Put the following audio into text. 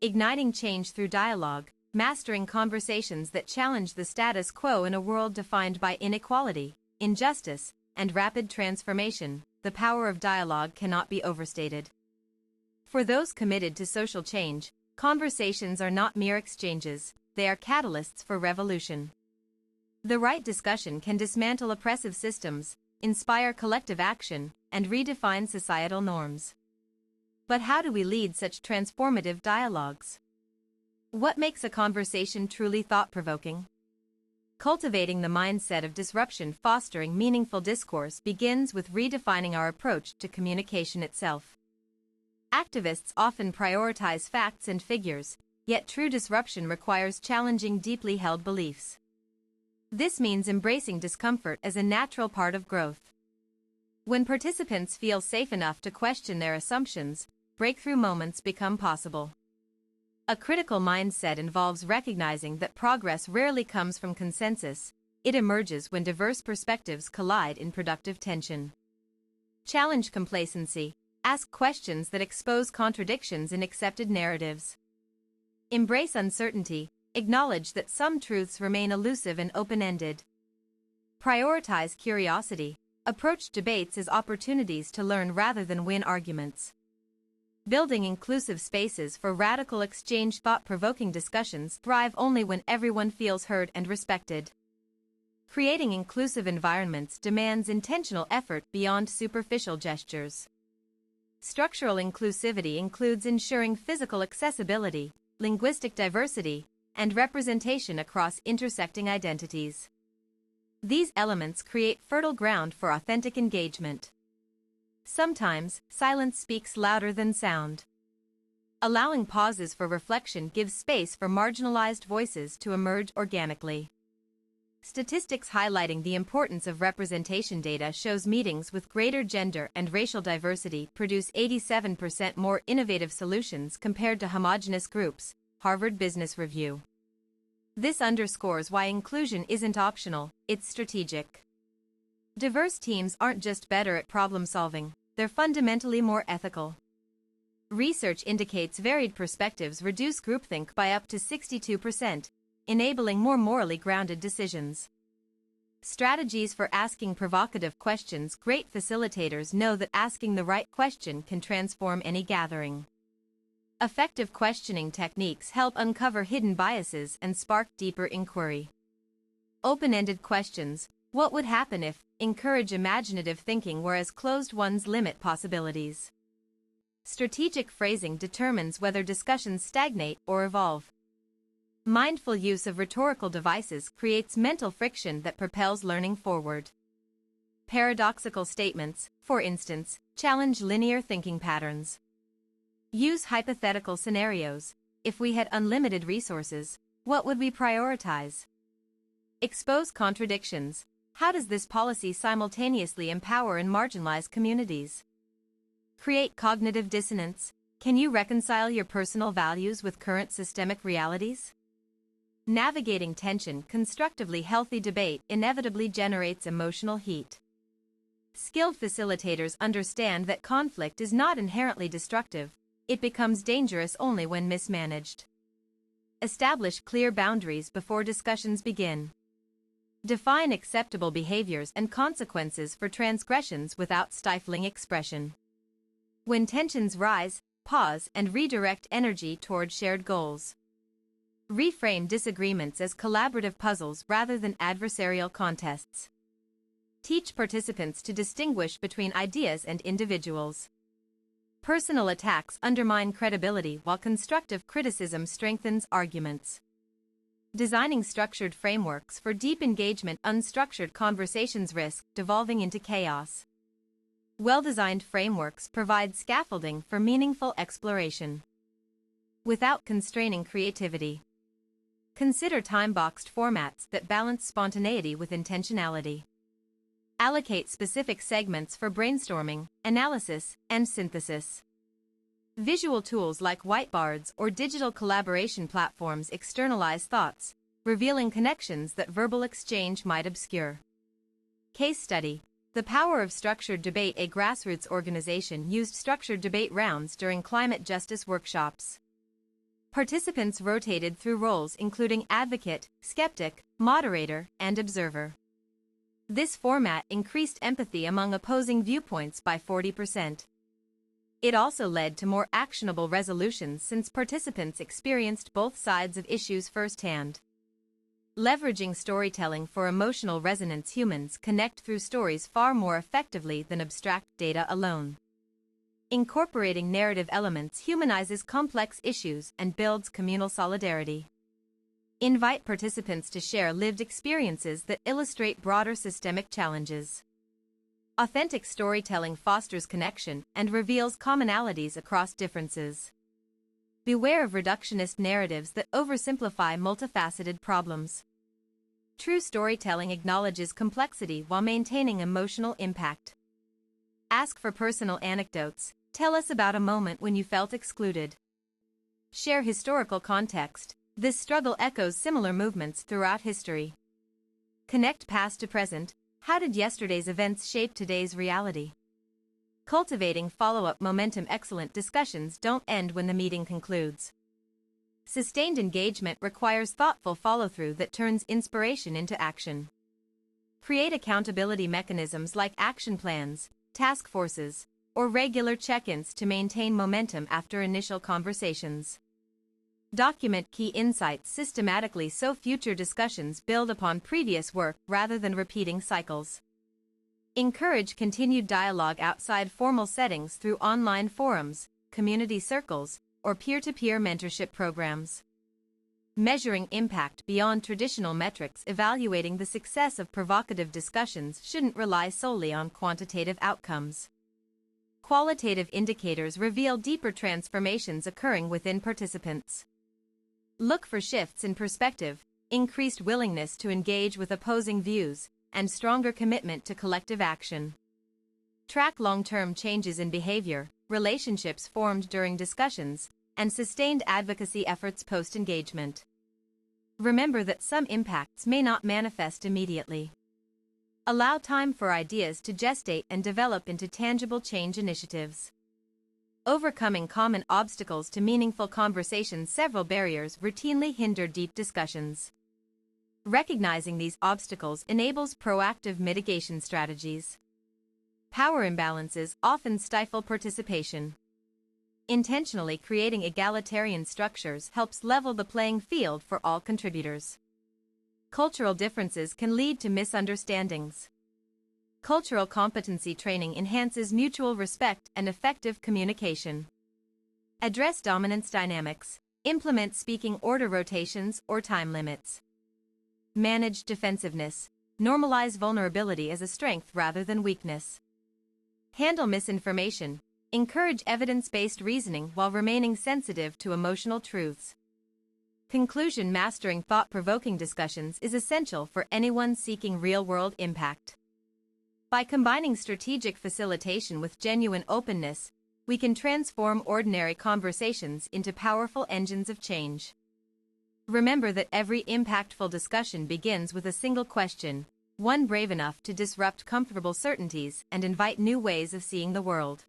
igniting change through dialogue, mastering conversations that challenge the status quo in a world defined by inequality, injustice, and rapid transformation. The power of dialogue cannot be overstated. For those committed to social change, conversations are not mere exchanges, they are catalysts for revolution. The right discussion can dismantle oppressive systems, inspire collective action, and redefine societal norms. But how do we lead such transformative dialogues? What makes a conversation truly thought-provoking? Cultivating the mindset of disruption, fostering meaningful discourse begins with redefining our approach to communication itself. Activists often prioritize facts and figures, yet true disruption requires challenging deeply held beliefs. This means embracing discomfort as a natural part of growth. When participants feel safe enough to question their assumptions, breakthrough moments become possible. A critical mindset involves recognizing that progress rarely comes from consensus, it emerges when diverse perspectives collide in productive tension. Challenge complacency, ask questions that expose contradictions in accepted narratives. Embrace uncertainty, acknowledge that some truths remain elusive and open-ended. Prioritize curiosity, approach debates as opportunities to learn rather than win arguments. Building inclusive spaces for radical exchange. Thought-provoking discussions thrive only when everyone feels heard and respected. Creating inclusive environments demands intentional effort beyond superficial gestures. Structural inclusivity includes ensuring physical accessibility, linguistic diversity, and representation across intersecting identities. These elements create fertile ground for authentic engagement. Sometimes, silence speaks louder than sound. Allowing pauses for reflection gives space for marginalized voices to emerge organically. Statistics highlighting the importance of representation data shows meetings with greater gender and racial diversity produce 87% more innovative solutions compared to homogeneous groups, Harvard Business Review. This underscores why inclusion isn't optional, it's strategic. Diverse teams aren't just better at problem solving, they're fundamentally more ethical. Research indicates varied perspectives reduce groupthink by up to 62%, enabling more morally grounded decisions. Strategies for asking provocative questions. Great facilitators know that asking the right question can transform any gathering. Effective questioning techniques help uncover hidden biases and spark deeper inquiry. Open-ended questions, what would happen if, encourage imaginative thinking, whereas closed ones limit possibilities. Strategic phrasing determines whether discussions stagnate or evolve. Mindful use of rhetorical devices creates mental friction that propels learning forward. Paradoxical statements, for instance, challenge linear thinking patterns. Use hypothetical scenarios. If we had unlimited resources, what would we prioritize? Expose contradictions. How does this policy simultaneously empower and marginalize communities? Create cognitive dissonance. Can you reconcile your personal values with current systemic realities? Navigating tension. Constructively healthy debate inevitably generates emotional heat. Skilled facilitators understand that conflict is not inherently destructive, it becomes dangerous only when mismanaged. Establish clear boundaries before discussions begin. Define acceptable behaviors and consequences for transgressions without stifling expression. When tensions rise, pause and redirect energy toward shared goals. Reframe disagreements as collaborative puzzles rather than adversarial contests. Teach participants to distinguish between ideas and individuals. Personal attacks undermine credibility while constructive criticism strengthens arguments. Designing structured frameworks for deep engagement. Unstructured conversations risk devolving into chaos. Well-designed frameworks provide scaffolding for meaningful exploration without constraining creativity. Consider time-boxed formats that balance spontaneity with intentionality. Allocate specific segments for brainstorming, analysis, and synthesis. Visual tools like whiteboards or digital collaboration platforms externalize thoughts, revealing connections that verbal exchange might obscure. Case study: The Power of Structured Debate. A grassroots organization used structured debate rounds during climate justice workshops. Participants rotated through roles including advocate, skeptic, moderator, and observer. This format increased empathy among opposing viewpoints by 40%. It also led to more actionable resolutions since participants experienced both sides of issues firsthand. Leveraging storytelling for emotional resonance. Humans connect through stories far more effectively than abstract data alone. Incorporating narrative elements humanizes complex issues and builds communal solidarity. Invite participants to share lived experiences that illustrate broader systemic challenges. Authentic storytelling fosters connection and reveals commonalities across differences. Beware of reductionist narratives that oversimplify multifaceted problems. True storytelling acknowledges complexity while maintaining emotional impact. Ask for personal anecdotes. Tell us about a moment when you felt excluded. Share historical context. This struggle echoes similar movements throughout history. Connect past to present. How did yesterday's events shape today's reality? Cultivating follow-up momentum. Excellent discussions don't end when the meeting concludes. Sustained engagement requires thoughtful follow-through that turns inspiration into action. Create accountability mechanisms like action plans, task forces, or regular check-ins to maintain momentum after initial conversations. Document key insights systematically so future discussions build upon previous work rather than repeating cycles. Encourage continued dialogue outside formal settings through online forums, community circles, or peer-to-peer mentorship programs. Measuring impact beyond traditional metrics. Evaluating the success of provocative discussions shouldn't rely solely on quantitative outcomes. Qualitative indicators reveal deeper transformations occurring within participants. Look for shifts in perspective, increased willingness to engage with opposing views, and stronger commitment to collective action. Track long-term changes in behavior, relationships formed during discussions, and sustained advocacy efforts post-engagement. Remember that some impacts may not manifest immediately. Allow time for ideas to gestate and develop into tangible change initiatives. Overcoming common obstacles to meaningful conversations. Several barriers routinely hinder deep discussions. Recognizing these obstacles enables proactive mitigation strategies. Power imbalances often stifle participation. Intentionally creating egalitarian structures helps level the playing field for all contributors. Cultural differences can lead to misunderstandings. Cultural competency training enhances mutual respect and effective communication. Address dominance dynamics. Implement speaking order rotations or time limits. Manage defensiveness. Normalize vulnerability as a strength rather than weakness. Handle misinformation. Encourage evidence-based reasoning while remaining sensitive to emotional truths. Conclusion. Mastering thought-provoking discussions is essential for anyone seeking real-world impact. By combining strategic facilitation with genuine openness, we can transform ordinary conversations into powerful engines of change. Remember that every impactful discussion begins with a single question, one brave enough to disrupt comfortable certainties and invite new ways of seeing the world.